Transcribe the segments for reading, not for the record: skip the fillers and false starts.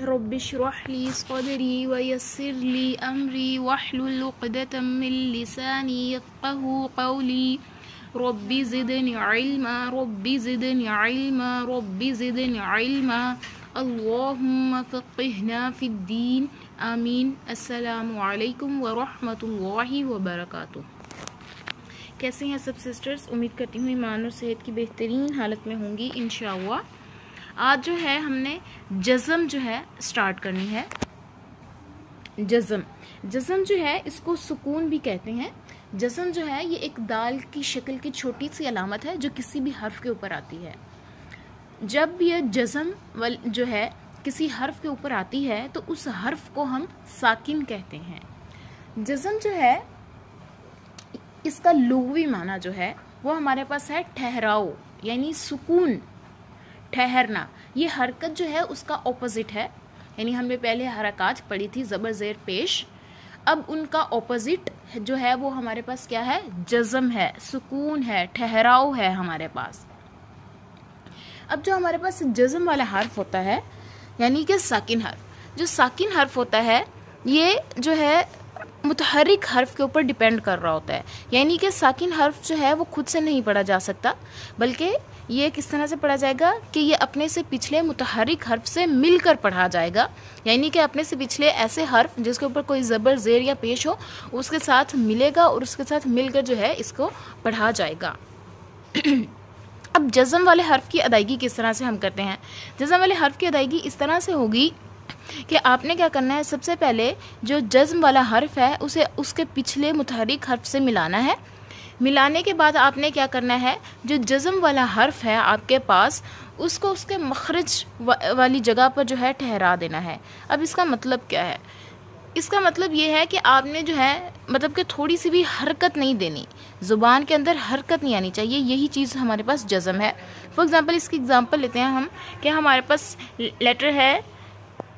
रब्बिश्रह ली सदरी वयस्सिर ली अमरी वहलुल उक़दतम मिन लिसानी यफ़क़हू क़ौली रब्बी ज़िदनी इल्मा रब्बी ज़िदनी इल्मा रब्बी ज़िदनी इल्मा अल्लाहुम्मा फ़क़्हिना फ़िद्दीन आमीन। अस्सलामु अलैकुम व रहमतुल्लाहि व बरकातुहू। कैसे हैं सब सिस्टर्स? उम्मीद करती हूँ ईमान और सेहत की बेहतरीन हालत में होंगी इंशाअल्लाह। आज जो है हमने जज़म जो है स्टार्ट करनी है। जज़म जो है इसको सुकून भी कहते हैं। जज़म जो है ये एक दाल की शक्ल की छोटी सी अलामत है जो किसी भी हर्फ के ऊपर आती है। जब ये जज़म जो है किसी हर्फ के ऊपर आती है तो उस हर्फ को हम साकिन कहते हैं। जज़म जो है इसका लुग़वी माना जो है वो हमारे पास है ठहराओ, यानी सुकून, ठहरना। ये हरकत जो है उसका ऑपोजिट है, यानी हमने पहले हरकत पढ़ी थी ज़बर ज़ेर पेश। अब उनका ऑपोजिट जो है वो हमारे पास क्या है? जज़म है, सुकून है, ठहराव है हमारे पास। अब जो हमारे पास जज़म वाला हर्फ होता है यानी कि साकिन हर्फ, जो साकिन हर्फ होता है ये जो है मुतहरिक हर्फ के ऊपर डिपेंड कर रहा होता है। यानी कि साकिन हर्फ जो है वो खुद से नहीं पढ़ा जा सकता, बल्कि ये किस तरह से पढ़ा जाएगा कि ये अपने से पिछले मुतहरिक हर्फ से मिलकर पढ़ा जाएगा। यानी कि अपने से पिछले ऐसे हर्फ जिसके ऊपर कोई ज़बर ज़ेर या पेश हो उसके साथ मिलेगा और उसके साथ मिलकर जो है इसको पढ़ा जाएगा। अब जज़म वाले हर्फ की अदायगी किस तरह से हम करते हैं? जज़म वाले हर्फ की अदायगी इस तरह से होगी कि आपने क्या करना है, सबसे पहले जो जज़्म वाला हर्फ है उसे उसके पिछले मुतहरिक हर्फ से मिलाना है। मिलाने के बाद आपने क्या करना है, जो जज़्म वाला हर्फ है आपके पास उसको उसके मखरज वाली जगह पर जो है ठहरा देना है। अब इसका मतलब क्या है? इसका मतलब ये है कि आपने जो है मतलब कि थोड़ी सी भी हरकत नहीं देनी, ज़ुबान के अंदर हरकत नहीं आनी चाहिए। यही चीज़ हमारे पास जज़्म है। फॉर एग्ज़ाम्पल इसकी एग्ज़ाम्पल लेते हैं हम कि हमारे पास लेटर है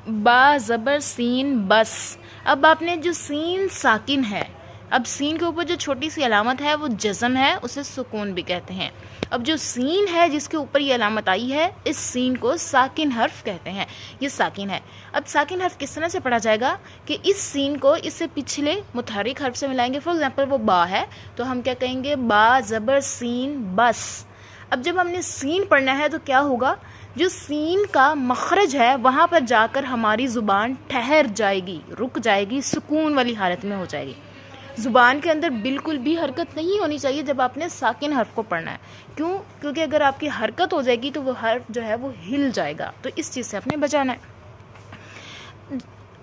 बा ज़बर सीन बस। अब आपने जो सीन साकिन है, अब सीन के ऊपर जो छोटी सी अलामत है वो जज़म है, उसे सुकून भी कहते हैं। अब जो सीन है जिसके ऊपर ये अलामत आई है इस सीन को साकिन हर्फ कहते हैं, ये साकिन है। अब साकिन हर्फ किस तरह से पढ़ा जाएगा कि इस सीन को इससे पिछले मुतहरिक हर्फ से मिलाएंगे। फॉर एग्जांपल वो बा है तो हम क्या कहेंगे, बा ज़बर सीन बस। अब जब हमने सीन पढ़ना है तो क्या होगा, जो सीन का मखरज है वहाँ पर जाकर हमारी ज़ुबान ठहर जाएगी, रुक जाएगी, सुकून वाली हालत में हो जाएगी। ज़ुबान के अंदर बिल्कुल भी हरकत नहीं होनी चाहिए जब आपने साकिन हर्फ को पढ़ना है। क्यों? क्योंकि अगर आपकी हरकत हो जाएगी तो वो हर्फ जो है वो हिल जाएगा, तो इस चीज़ से आपने बचाना है।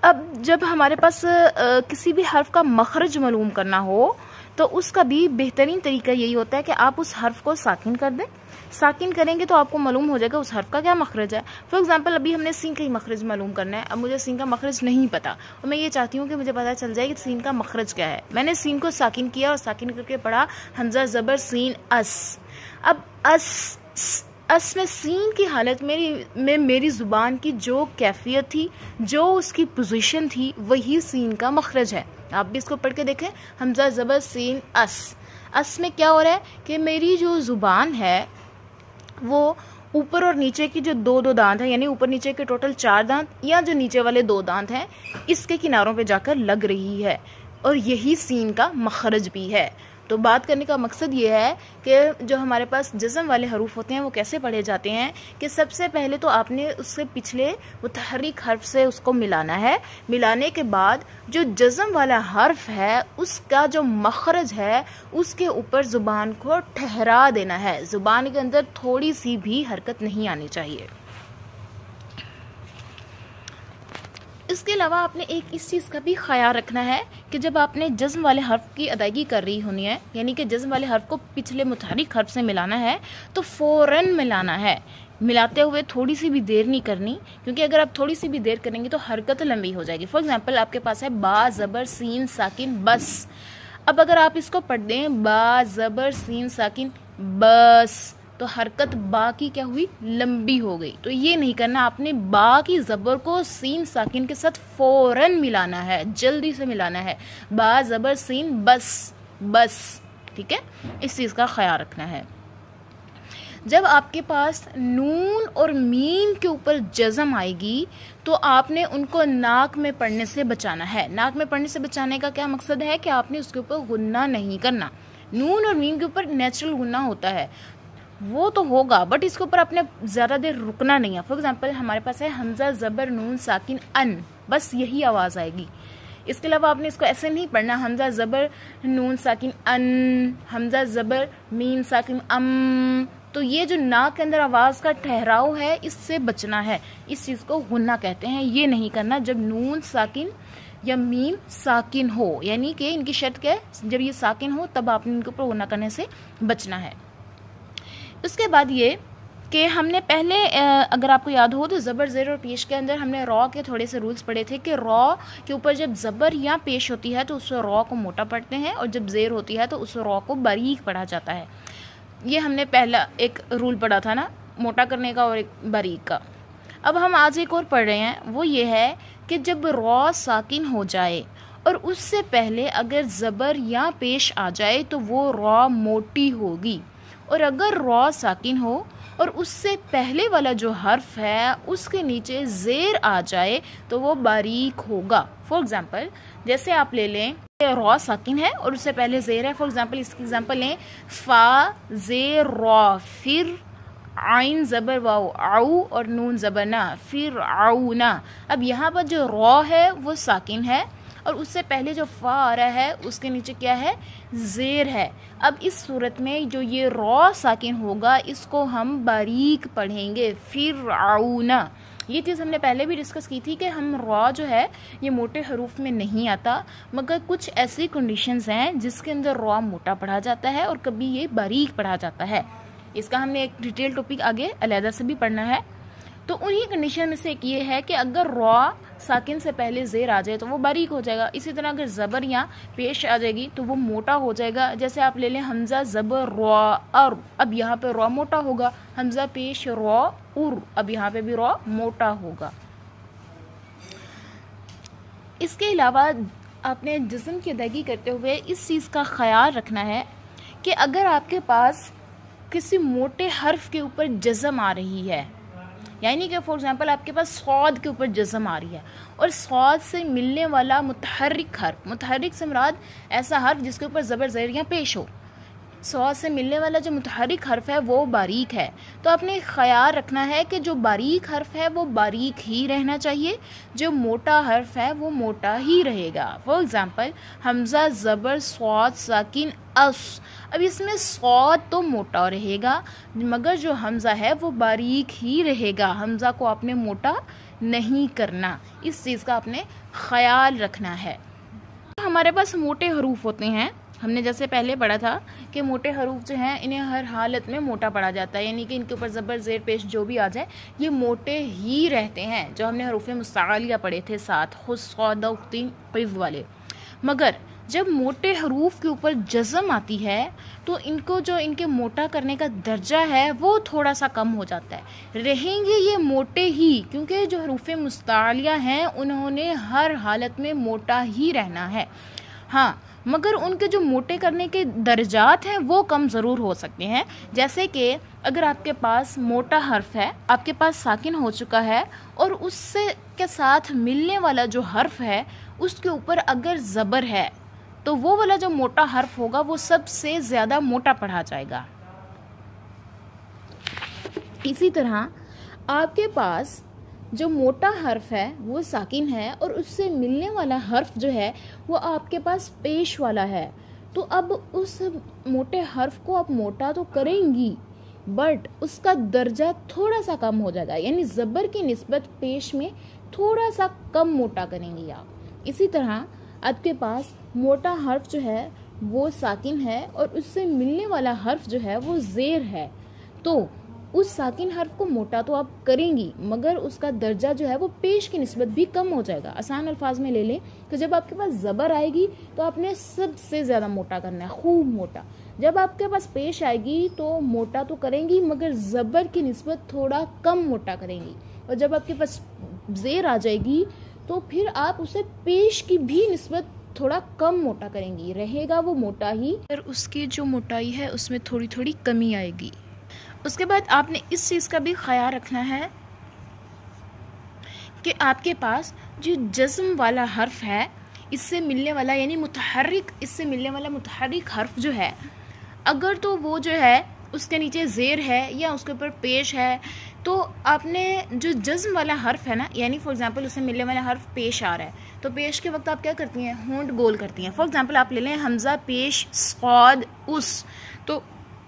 अब जब हमारे पास किसी भी हर्फ का मखरज मालूम करना हो तो उसका भी बेहतरीन तरीका यही होता है कि आप उस हर्फ को साकिन कर दें। साकिन करेंगे तो आपको मालूम हो जाएगा उस हर्फ का क्या मखरज है। फॉर एग्जांपल अभी हमने सीन का ही मखरज मालूम करना है। अब मुझे सीन का मखरज नहीं पता और मैं ये चाहती हूँ कि मुझे पता चल जाए कि सीन का मखरज क्या है। मैंने सीन को साकिन किया और साकिन करके पढ़ा हमजा ज़बर सीन अस। अब अस में सीन की हालत में मेरी ज़ुबान की जो कैफियत थी, जो उसकी पोजीशन थी, वही सीन का मखरज है। आप भी इसको पढ़ के देखें, हमजा ज़बर सीन अस। अस में क्या हो रहा है कि मेरी जो ज़ुबान है वो ऊपर और नीचे की जो दो दांत हैं, यानी ऊपर नीचे के टोटल 4 दांत या जो नीचे वाले 2 दांत हैं इसके किनारों पे जाकर लग रही है और यही सीन का मखरज भी है। तो बात करने का मकसद ये है कि जो हमारे पास जज़म वाले हरूफ होते हैं वो कैसे पढ़े जाते हैं कि सबसे पहले तो आपने उससे पिछले मुतहरिक हर्फ से उसको मिलाना है। मिलाने के बाद जो जज़म वाला हर्फ है उसका जो मखरज है उसके ऊपर ज़ुबान को ठहरा देना है। ज़ुबान के अंदर थोड़ी सी भी हरकत नहीं आनी चाहिए। इसके अलावा आपने एक इस चीज़ का भी ख्याल रखना है कि जब आपने जज़्म वाले हर्फ की अदायगी कर रही होनी है, यानी कि जज़्म वाले हर्फ को पिछले मुतहरिक हर्फ से मिलाना है तो फ़ौरन मिलाना है। मिलाते हुए थोड़ी सी भी देर नहीं करनी, क्योंकि अगर आप थोड़ी सी भी देर करेंगे तो हरकत लंबी हो जाएगी। फॉर एग्जांपल आपके पास है बा ज़बर सीन साकिन बस। अब अगर आप इसको पढ़ दें बा ज़बर सीन साकिन बस तो हरकत बा की क्या हुई, लंबी हो गई। तो ये नहीं करना, आपने बा की ज़बर को सीन साकिन के साथ फ़ौरन मिलाना है, जल्दी से मिलाना है। बा ज़बर सीन बस बस, ठीक है, इस चीज़ का ख्याल रखना है। जब आपके पास नून और मीम के ऊपर जज़म आएगी तो आपने उनको नाक में पढ़ने से बचाना है। नाक में पढ़ने से बचाने का क्या मकसद है कि आपने उसके ऊपर गुन्ना नहीं करना। नून और मीम के ऊपर नेचुरल गुन्ना होता है, वो तो होगा, बट इसके ऊपर आपने ज़्यादा देर रुकना नहीं है। फॉर एग्जांपल हमारे पास है हमज़ा ज़बर नून साकिन अन, बस यही आवाज़ आएगी। इसके अलावा आपने इसको ऐसे नहीं पढ़ना हमज़ा ज़बर नून साकिन अन, हमज़ा ज़बर मीम साकिन अम। तो ये जो नाक के अंदर आवाज़ का ठहराव है, इससे बचना है। इस चीज़ को गुन्ना कहते हैं। ये नहीं करना जब नून साकिन या मीम साकिन हो, यानी कि इनकी शर्त क्या है, जब ये साकिन हो तब आपने इनके ऊपर गुन्ना करने से बचना है। उसके बाद ये कि हमने पहले अगर आपको याद हो तो ज़बर ज़ेर और पेश के अंदर हमने रॉ के थोड़े से रूल्स पढ़े थे कि रॉ के ऊपर जब ज़बर या पेश होती है तो उस रॉ को मोटा पढ़ते हैं, और जब ज़ेर होती है तो उस रॉ को बारीक पढ़ा जाता है। ये हमने पहला एक रूल पढ़ा था ना, मोटा करने का और एक बारीक का। अब हम आज एक और पढ़ रहे हैं, वो ये है कि जब रॉ साकिन हो जाए और उससे पहले अगर ज़बर या पेश आ जाए तो वो रॉ मोटी होगी, और अगर रॉ साकिन हो और उससे पहले वाला जो हर्फ है उसके नीचे ज़ेर आ जाए तो वो बारीक होगा। फॉर एग्ज़ाम्पल जैसे आप ले लें रॉ साकिन है और उससे पहले ज़ेर है। फॉर एग्ज़ाम्पल इसकी एग्जाम्पल लें, फ़ा ज़ेर रॉ, फिर आइन ज़बर वाओ आऊ और नून ज़बर ना, फिर आऊ ना। अब यहाँ पर जो रॉ है वो साकिन है और उससे पहले जो फ़ा आ रहा है उसके नीचे क्या है, ज़ेर है। अब इस सूरत में जो ये रॉ साकिन होगा इसको हम बारीक पढ़ेंगे, फिर आऊना। ये चीज़ हमने पहले भी डिस्कस की थी कि हम रॉ जो है ये मोटे हरूफ में नहीं आता, मगर कुछ ऐसी कंडीशंस हैं जिसके अंदर रॉ मोटा पढ़ा जाता है और कभी ये बारीक पढ़ा जाता है। इसका हमने एक डिटेल टॉपिक आगे अलहदा से भी पढ़ना है। तो उन्हीं कंडीशन में से एक ये है कि अगर रॉ साकिन से पहले ज़ेर आ जाए तो वो बारीक हो जाएगा। इसी तरह अगर ज़बर या पेश आ जाएगी तो वो मोटा हो जाएगा। जैसे आप ले लें हमज़ा ज़बर रॉ अर, अब यहाँ पे रॉ मोटा होगा। हमज़ा पेश रॉ उर, अब यहाँ पे भी रॉ मोटा होगा। इसके अलावा आपने जिस्म की अदायगी करते हुए इस चीज़ का ख्याल रखना है कि अगर आपके पास किसी मोटे हर्फ के ऊपर जज़म आ रही है, यानी कि फॉर एग्जांपल आपके पास सौद के ऊपर जज़म आ रही है और सौद से मिलने वाला मुतहर्रिक हर्फ, मुतहर्रिक से मुराद ऐसा हर्फ जिसके ऊपर ज़बर ज़ेर या पेश हो, सौद से मिलने वाला जो मुतहर्रिक हर्फ है वो बारीक है, तो आपने ख्याल रखना है कि जो बारीक हर्फ है वो बारीक ही रहना चाहिए, जो मोटा हर्फ है वो मोटा ही रहेगा। फॉर एग्ज़ाम्पल हमज़ा ज़बर सौद साकिन अस, अब इसमें सौद तो मोटा रहेगा मगर जो हमज़ा है वो बारीक ही रहेगा। हमज़ा को आपने मोटा नहीं करना, इस चीज़ का आपने ख्याल रखना है। हमारे पास मोटे हरूफ होते हैं, हमने जैसे पहले पढ़ा था कि मोटे हरूफ जो हैं इन्हें हर हालत में मोटा पढ़ा जाता है, यानी कि इनके ऊपर ज़बर ज़ेर पेश जो भी आ जाए ये मोटे ही रहते हैं। जो हमने हरूफ मुस्तालिया पढ़े थे साथ खुद वाले। मगर जब मोटे हरूफ के ऊपर जज़म आती है तो इनको जो इनके मोटा करने का दर्जा है वो थोड़ा सा कम हो जाता है। रहेंगे ये मोटे ही, क्योंकि जो हरूफ मुस्तालिया हैं उन्होंने हर हालत में मोटा ही रहना है। हाँ, मगर उनके जो मोटे करने के दर्जात हैं वो कम ज़रूर हो सकते हैं। जैसे कि अगर आपके पास मोटा हर्फ है, आपके पास साकिन हो चुका है और उससे के साथ मिलने वाला जो हर्फ है उसके ऊपर अगर ज़बर है तो वो वाला जो मोटा हर्फ होगा वो सबसे ज़्यादा मोटा पढ़ा जाएगा। इसी तरह आपके पास जो मोटा हर्फ है वो साकिन है और उससे मिलने वाला हर्फ जो है वो आपके पास पेश वाला है, तो अब उस मोटे हर्फ को आप मोटा तो करेंगी बट उसका दर्जा थोड़ा सा कम हो जाएगा, यानी ज़बर की निस्बत पेश में थोड़ा सा कम मोटा करेंगी आप। इसी तरह आपके पास मोटा हर्फ जो है वो साकिन है और उससे मिलने वाला हर्फ जो है वो ज़ेर है, तो उस साकिन हर्फ को मोटा तो आप करेंगी मगर उसका दर्जा जो है वो पेश की निस्बत भी कम हो जाएगा। आसान अल्फाज में ले लें तो जब आपके पास ज़बर आएगी तो आपने सबसे ज़्यादा मोटा करना है, खूब मोटा। जब आपके पास पेश आएगी तो मोटा तो करेंगी मगर ज़बर की निस्बत थोड़ा कम मोटा करेंगी, और जब आपके पास ज़ेर आ जाएगी तो फिर आप उसे पेश की भी निस्बत थोड़ा कम मोटा करेंगी, रहेगा वो मोटा ही, पर उसकी जो मोटाई है उसमें थोड़ी थोड़ी कमी आएगी। उसके बाद आपने इस चीज़ का भी ख्याल रखना है कि आपके पास जो जज़्म वाला हर्फ है, इससे मिलने वाला यानी मुतहर्रिक, इससे मिलने वाला मुतहर्रिक हर्फ जो है, अगर तो वो जो है उसके नीचे ज़ेर है या उसके ऊपर पेश है, तो आपने जो जज़्म वाला हर्फ है ना, यानी फॉर एग्जांपल उससे मिलने वाला हर्फ पेश आ रहा है, तो पेश के वक्त आप क्या करती हैं, होंठ गोल करती हैं। फॉर एग्जांपल आप ले लें हमज़ा पेश सौद उस, तो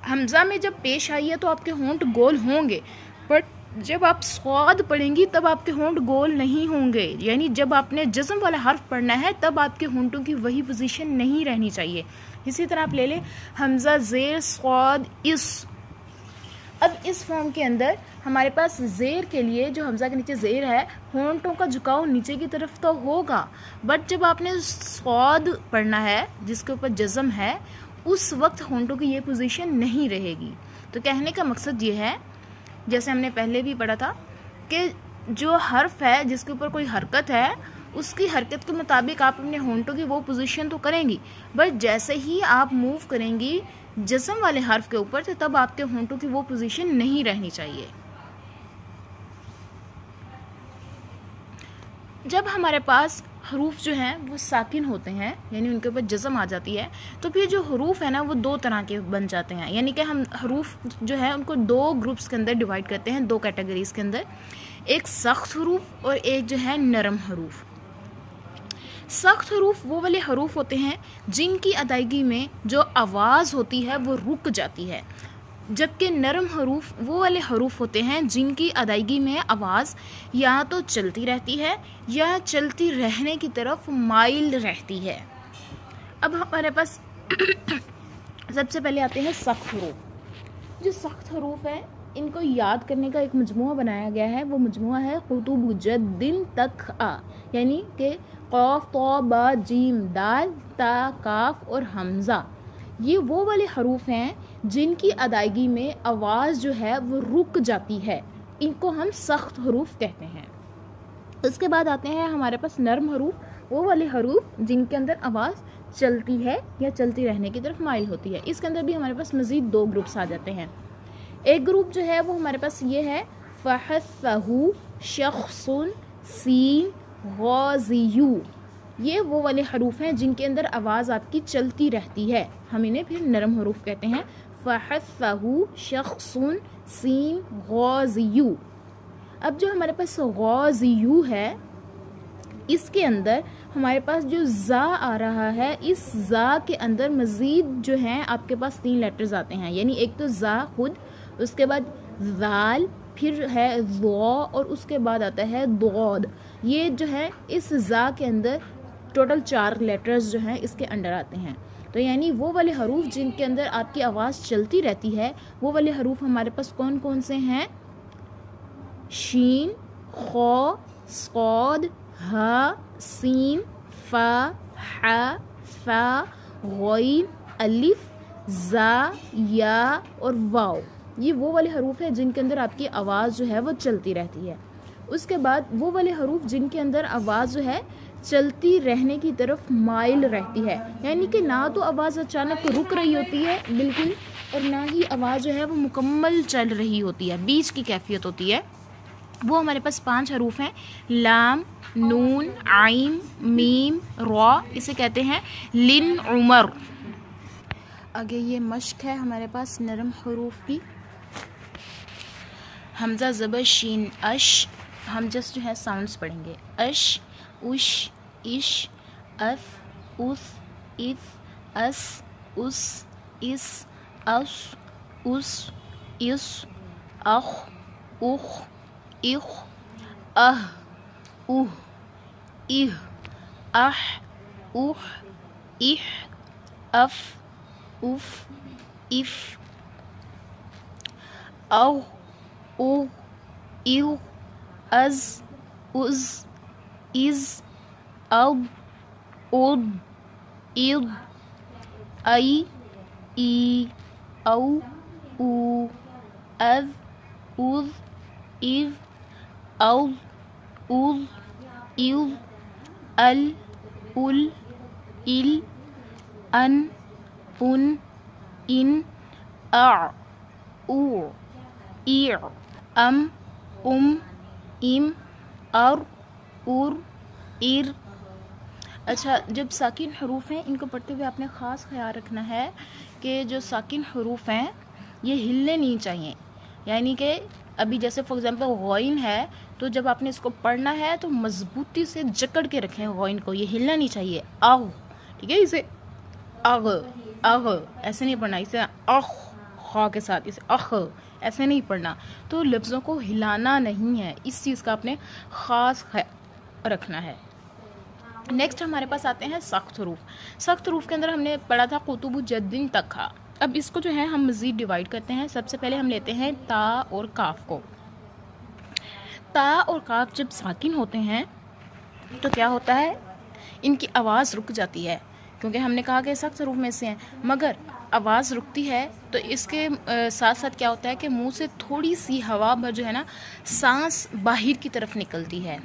हमज़ा में जब पेश आई है तो आपके होंठ गोल होंगे, बट जब आप स्वाद पढ़ेंगी तब आपके होंठ गोल नहीं होंगे। यानी जब आपने जज़्म वाला हर्फ पढ़ना है तब आपके होंठों की वही पोजीशन नहीं रहनी चाहिए। इसी तरह आप ले लें हमज़ा ज़ेर स्वाद इस। अब इस फॉर्म के अंदर हमारे पास ज़ेर के लिए जो हमज़ा के नीचे ज़ेर है, होंठों का झुकाव नीचे की तरफ तो होगा, बट जब आपने स्वाद पढ़ना है जिसके ऊपर जज़्म है, उस वक्त होंठों की ये पोजीशन नहीं रहेगी। तो कहने का मकसद ये है, जैसे हमने पहले भी पढ़ा था कि जो हर्फ है जिसके ऊपर कोई हरकत है, उसकी हरकत के मुताबिक आप अपने होंठों की वो पोजीशन तो करेंगी, बट जैसे ही आप मूव करेंगी जज़्म वाले हर्फ के ऊपर, तो तब आपके होंठों की वो पोजीशन नहीं रहनी चाहिए। जब हमारे पास हरूफ जो हैं वो साकिन होते हैं, यानी उनके ऊपर जज़्म आ जाती है, तो फिर जो हरूफ है ना वो दो तरह के बन जाते हैं। यानी कि हम हरूफ जो है उनको दो ग्रुप्स के अंदर डिवाइड करते हैं, दो कैटेगरीज के अंदर, एक सख्त हरूफ और एक जो है नरम हरूफ। सख्त हरूफ वो वाले हरूफ होते हैं जिनकी अदायगी में जो आवाज़ होती है वो रुक जाती है, जबकि नरम हरूफ वो वाले हरूफ होते हैं जिनकी अदायगी में आवाज़ या तो चलती रहती है या चलती रहने की तरफ माइल रहती है। अब हमारे पास सबसे पहले आते हैं सख्त हरूफ। जो सख्त हरूफ है इनको याद करने का एक मजमुआ बनाया गया है, वो मजमुआ है कुतुब जद्दिन तक आ, यानी कि क़ाफ तो बा जीम दाल ता काफ और हमज़ा, ये वो वाले हरूफ हैं जिनकी अदायगी में आवाज़ जो है वो रुक जाती है, इनको हम सख्त हरूफ कहते हैं। उसके बाद आते हैं हमारे पास नरम हरूफ, वो वाले हरूफ जिनके अंदर आवाज़ चलती है या चलती रहने की तरफ माइल होती है। इसके अंदर भी हमारे पास मज़ीद दो ग्रुप्स आ जाते हैं। एक ग्रुप जो है वो हमारे पास ये है फ़हस्सहु शख़्सुन सीन ग़ाज़ियु, ये वो वाले हरूफ हैं जिनके अंदर आवाज़ आपकी चलती रहती है, हम इन्हें फिर नरम हरूफ कहते हैं। फ़हस्सहु शख़्सुन सीन ग़ाज़ियु। अब जो हमारे पास ग़ाज़ियु है, इसके अंदर हमारे पास जो ज़ा आ रहा है, इस ज़ा के अंदर मज़ीद जो हैं आपके पास तीन लेटर्स आते हैं, यानी एक तो ज़ा खुद, उसके बाद ज़ाल, फिर है ज़ौ और उसके बाद आता है दौद। ये जो है इस ज़ा के अंदर टोटल 4 लेटर्स जो हैं इसके अंडर आते हैं। तो यानी वो वाले हरूफ जिनके अंदर आपकी आवाज़ चलती रहती है, वो वाले हरूफ हमारे पास कौन कौन से हैं? शीन, खौ, सौद, हा, सीन, फा, हा, फा, गौइन, अलिफ, जा, या और वाव। ये वो वाले हरूफ है जिनके अंदर आपकी आवाज़ जो है वो चलती रहती है। उसके बाद वो वाले हरूफ जिनके अंदर आवाज़ जो है चलती रहने की तरफ माइल रहती है, यानी कि ना तो आवाज़ अचानक रुक रही होती है बिल्कुल, और ना ही आवाज़ जो है वो मुकम्मल चल रही होती है, बीच की कैफियत होती है। वो हमारे पास 5 हरूफ हैं, लाम, नून, आइन, मीम, रॉ, इसे कहते हैं लिन उमर। आगे ये मश्क है हमारे पास नरम हरूफ की। हमज़ा ज़बर शीन अश, हम जस्ट जो है साउंड्स पढ़ेंगे, अश, उश, इश, अफ, उस, इफ, अस, उस, इस, अस, उस, इस, अख, उख, इख, अह, उह, इह, अह, उह, इह, अफ, उफ, इफ, औ, उ, इव, अज, उज, इज, अब, उद, इद, आई, ई, औ, उ, अज, उज, इव, औ, उज, इव, अल, उल, इल, अन, उन, इन, आ, उ, ईर, अम, इम, और, उर, इर। अच्छा, जब साकिन हरूफ हैं इनको पढ़ते हुए आपने ख़ास ख्याल रखना है कि जो साकिन हरूफ हैं ये हिलने नहीं चाहिए। यानी कि अभी जैसे फॉर एग्जांपल गौइन है, तो जब आपने इसको पढ़ना है तो मजबूती से जकड़ के रखें गौइन को, ये हिलना नहीं चाहिए। आग, ठीक है, इसे आग, आग ऐसे नहीं पढ़ना, इसे अख खा के साथ, इसे अख ऐसे नहीं पढ़ना। तो लफ्ज़ों को हिलाना नहीं है, इस चीज़ का आपने ख़ास ख्याल रखना है। नेक्स्ट हमारे पास आते हैं सख्त हरूफ। सख्त हरूफ के अंदर हमने पढ़ा था कुतुबु जद्दिन तखा। अब इसको जो है हम मज़ीद डिवाइड करते हैं। सबसे पहले हम लेते हैं ता और काफ को। ता और काफ जब साकिन होते हैं तो क्या होता है, इनकी आवाज़ रुक जाती है, क्योंकि हमने कहा कि सख्त हरूफ में से हैं, मगर आवाज़ रुकती है तो इसके साथ साथ क्या होता है कि मुंह से थोड़ी सी हवा में जो है ना सांस बाहर की तरफ निकलती है।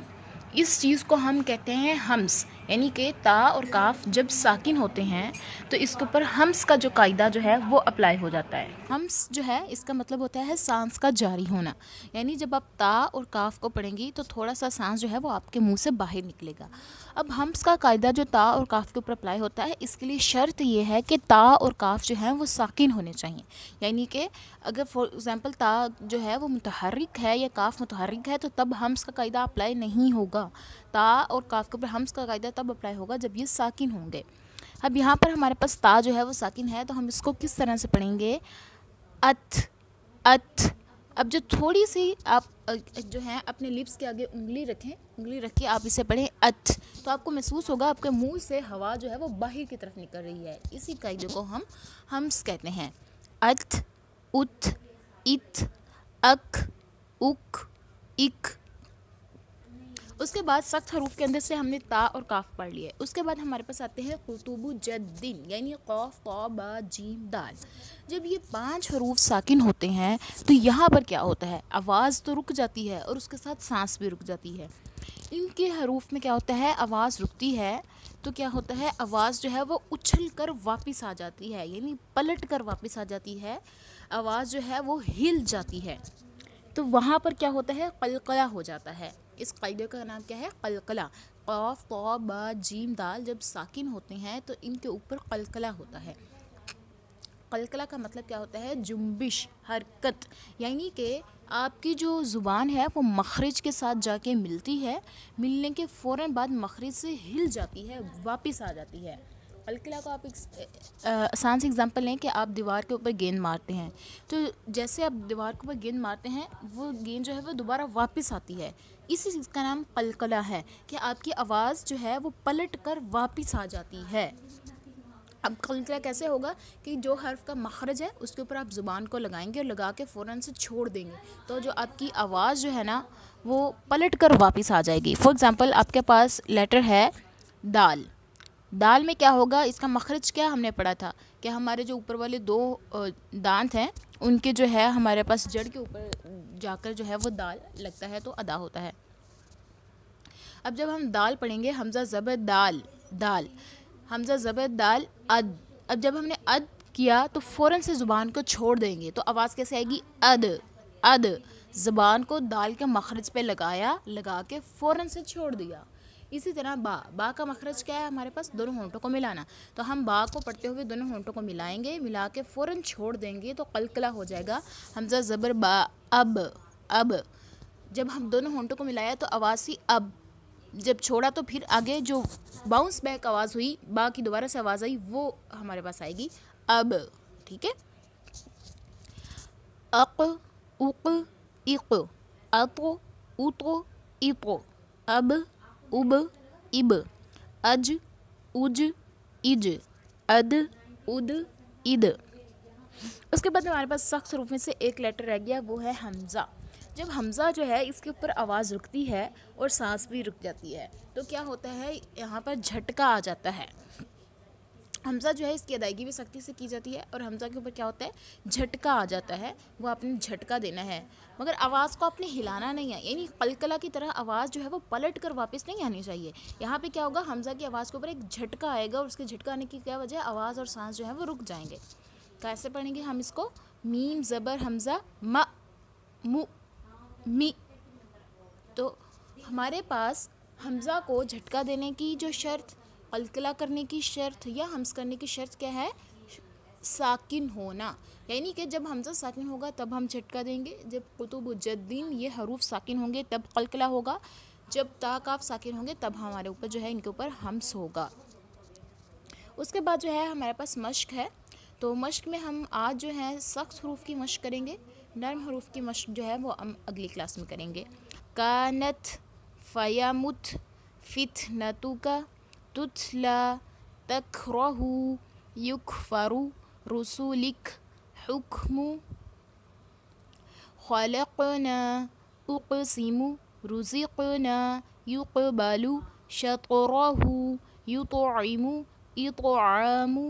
इस चीज़ को हम कहते हैं हम्स। यानी कि ता और काफ जब साकिन होते हैं तो इसके ऊपर हम्स का जो कायदा जो है वो अप्लाई हो जाता है। हम्स जो है इसका मतलब होता है सांस का जारी होना। यानी जब आप ता और काफ को पढ़ेंगी तो थोड़ा सा सांस जो है वो आपके मुंह से बाहर निकलेगा। अब हम्स का कायदा जो ता और काफ के ऊपर अप्लाई होता है, इसके लिए शर्त ये है कि ता और काफ जो है वो साकिन होने चाहिए। यानी कि अगर फॉर एग्ज़ाम्पल ता जो है वो मुतहर्रिक है या काफ मुतहर्रिक है तो तब हम्स का कायदा अप्लाई नहीं होगा। ता और काफ के ऊपर हम्स का कायदा तब अप्लाई होगा जब ये साकिन होंगे। अब यहाँ पर हमारे पास ता जो है वो साकिन है, तो हम इसको किस तरह से पढ़ेंगे, अथ, अथ। अब जो थोड़ी सी आप जो है अपने लिप्स के आगे उंगली रखें, उंगली रख के आप इसे पढ़ें अथ, तो आपको महसूस होगा आपके मुंह से हवा जो है वो बाहर की तरफ निकल रही है। इसी कायदे को हम हम्स कहते हैं। अथ, उथ, इत, अक, उक, इक। उसके बाद सख्त हरूफ के अंदर से हमने ता और काफ पढ़ लिया। उसके बाद हमारे पास आते हैं कुतुबु जद्दिन, यानी कौफ, ता, बा, जीम, दाल। जब ये 5 हरूफ साकिन होते हैं तो यहाँ पर क्या होता है, आवाज़ तो रुक जाती है और उसके साथ सांस भी रुक जाती है। इनके हरूफ में क्या होता है, आवाज़ रुकती है तो क्या होता है, आवाज़ जो है वो उछल कर वापस आ जाती है, यानी पलट कर वापस आ जाती है। आवाज़ जो है वो हिल जाती है, तो वहाँ पर क्या होता है, कलकला हो जाता है। इस कायदे का नाम क्या है, कलकला। कौफ, तौ, बा, जीम, दाल जब साकिन होते हैं तो इनके ऊपर कलकला होता है। कलकला का मतलब क्या होता है, जुम्बिश, हरकत। यानी कि आपकी जो ज़ुबान है वो मखरज के साथ जाके मिलती है, मिलने के फ़ौरन बाद मखरज से हिल जाती है, वापस आ जाती है। कलकला का आप एक आसान से एग्जांपल लें कि आप दीवार के ऊपर गेंद मारते हैं, तो जैसे आप दीवार के ऊपर गेंद मारते हैं वो गेंद जो है वो दोबारा वापस आती है। इसी चीज़ का नाम कलकला है कि आपकी आवाज़ जो है वो पलट कर वापस आ जाती है। अब कलकला कैसे होगा कि जो हर्फ का मखरज है उसके ऊपर आप ज़ुबान को लगाएंगे और लगा के फ़ौरन से छोड़ देंगे, तो जो आपकी आवाज़ जो है ना वो पलट कर वापस आ जाएगी। फॉर एग्ज़ाम्पल आपके पास लेटर है दाल। दाल में क्या होगा, इसका मखरज क्या हमने पढ़ा था कि हमारे जो ऊपर वाले 2 दांत हैं उनके जो है हमारे पास जड़ के ऊपर जाकर जो है वो दाल लगता है तो अदा होता है। अब जब हम दाल पढ़ेंगे, हमज़ा ज़बर दाल, दाल, हमज़ा ज़बर दाल, अद। अब जब हमने अद किया तो फ़ौरन से ज़ुबान को छोड़ देंगे, तो आवाज़ कैसे आएगी, अद, अद। ज़ुबान को दाल के मखरज पे लगाया, लगा के फ़ौरन से छोड़ दिया। इसी तरह बा, बा का मखरज क्या है हमारे पास, दोनों होंठों को मिलाना, तो हम बा को पढ़ते हुए दोनों होंठों को मिलाएंगे, मिला के फ़ौरन छोड़ देंगे तो कलकला हो जाएगा, हमज़ा ज़बर बा, अब, अब। जब हम दोनों होंठों को मिलाया तो आवाज़ सी अब, जब छोड़ा तो फिर आगे जो बाउंस बैक आवाज़ हुई, बा की दोबारा से आवाज़ आई, वो हमारे पास आएगी अब। ठीक है, अक, उक, इक, अतो, उतो, इतो, अब, उब, इब, अज, उज, इज, अद, उद, इद। उसके बाद हमारे पास सख्त हरूफ में से एक लेटर रह गया, वो है हमज़ा। जब हमज़ा जो है इसके ऊपर आवाज़ रुकती है और सांस भी रुक जाती है तो क्या होता है, यहाँ पर झटका आ जाता है। हमज़ा जो है इसकी अदायगी भी सख्ती से की जाती है और हमज़ा के ऊपर क्या होता है, झटका आ जाता है, वो आपने झटका देना है, मगर आवाज़ को आपने हिलाना नहीं है। यानी कलकला की तरह आवाज़ जो है वो पलट कर वापस नहीं आनी चाहिए। यहाँ पे क्या होगा, हमज़ा की आवाज़ के ऊपर एक झटका आएगा और उसके झटका आने की क्या वजह है, आवाज़ और सांस जो है वो रुक जाएंगे। कैसे पढ़ेंगे हम इसको, मीम ज़बर हमज़ा म, मु, मी। तो हमारे पास हमज़ा को झटका देने की जो शर्त, कलकला करने की शर्त या हम्स करने की शर्त क्या है? साकिन होना। यानी कि जब हमज़ा साकिन होगा तब हम झटका देंगे, जब कुतुब जद्दीन ये हरूफ साकिन होंगे तब कलकला होगा, जब ता काफ साकिन होंगे तब हमारे ऊपर जो है इनके ऊपर हम्स होगा। उसके बाद जो है हमारे पास मश्क है। तो मश्क में हम आज जो है सख्त हरूफ की मश्क करेंगे, नरम हरूफ की मश्क जो है वो हम अगली क्लास में करेंगे। कानत, फ़यामुत, फितनतुका, तुतला, तकरहु, युकफरु, रुसुलिक, हुक्मु, खलक़ना, उक़सिमु, रुज़िक़ना, युक़बलु, शतरहु, युतइमु, इतआमु,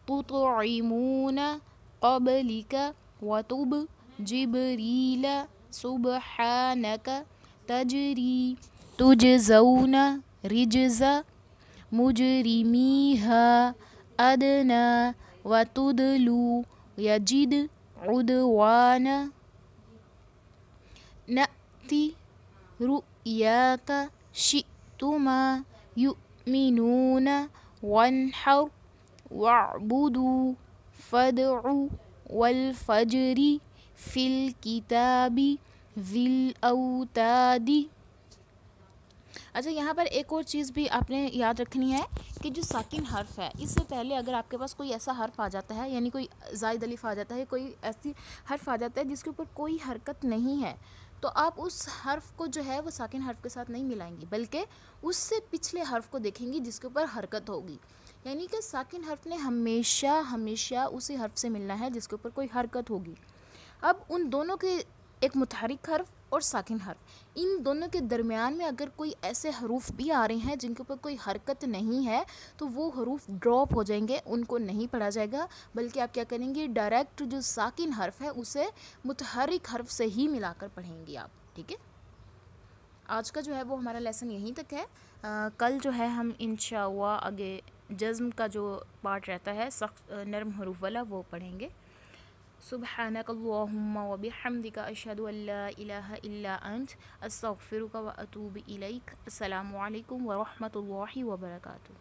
तुतइमूना, क़बलिका, वतुब, जिब्रीला, सुब्हानक, तजरी, तुजज़ौना, रिजज़ा, मुजरिमीहा, अदना, वतुदलु, यजिद, उदवाना, नअती, रुयाका, शितुमा, युमिनूना, वन्हर, वअबुदू, फदउ, वलफजरी, फिल किताबी, विल औतादी। अच्छा, यहाँ पर एक और चीज़ भी आपने याद रखनी है कि जो साकिन हर्फ है, इससे पहले अगर आपके पास कोई ऐसा हर्फ आ जाता है, यानी कोई ज़ायद अलिफ आ जाता है, कोई ऐसी हर्फ आ जाता है जिसके ऊपर कोई हरकत नहीं है, तो आप उस हर्फ को जो है वो साकिन हर्फ के साथ नहीं मिलाएंगी, बल्कि उससे पिछले हर्फ को देखेंगी जिसके ऊपर हरकत होगी। यानी कि साकिन हर्फ ने हमेशा हमेशा उसी हर्फ से मिलना है जिसके ऊपर कोई हरकत होगी। अब उन दोनों के, एक मुतहरिक हर्फ और साकिन हर्फ, इन दोनों के दरमियान में अगर कोई ऐसे हरूफ भी आ रहे हैं जिनके ऊपर कोई हरकत नहीं है, तो वो हरूफ ड्रॉप हो जाएंगे, उनको नहीं पढ़ा जाएगा, बल्कि आप क्या करेंगे, डायरेक्ट जो साकिन हर्फ है उसे मुतहरिक हर्फ से ही मिलाकर पढ़ेंगे आप। ठीक है, आज का जो है वो हमारा लेसन यहीं तक है। कल जो है हम इंशाअल्लाह आगे जज़्म का जो पार्ट रहता है सख्त नरम हरूफ वाला वो पढ़ेंगे। सुब्हानकल्लाहुम्मा व बिहम्दिका अशहदु अल्ला इलाहा इल्ला अंत अस्तगफिरुका व अतूबु इलैक। अस्सलामु अलैकुम व रहमतुल्लाहि व बरकातुहू।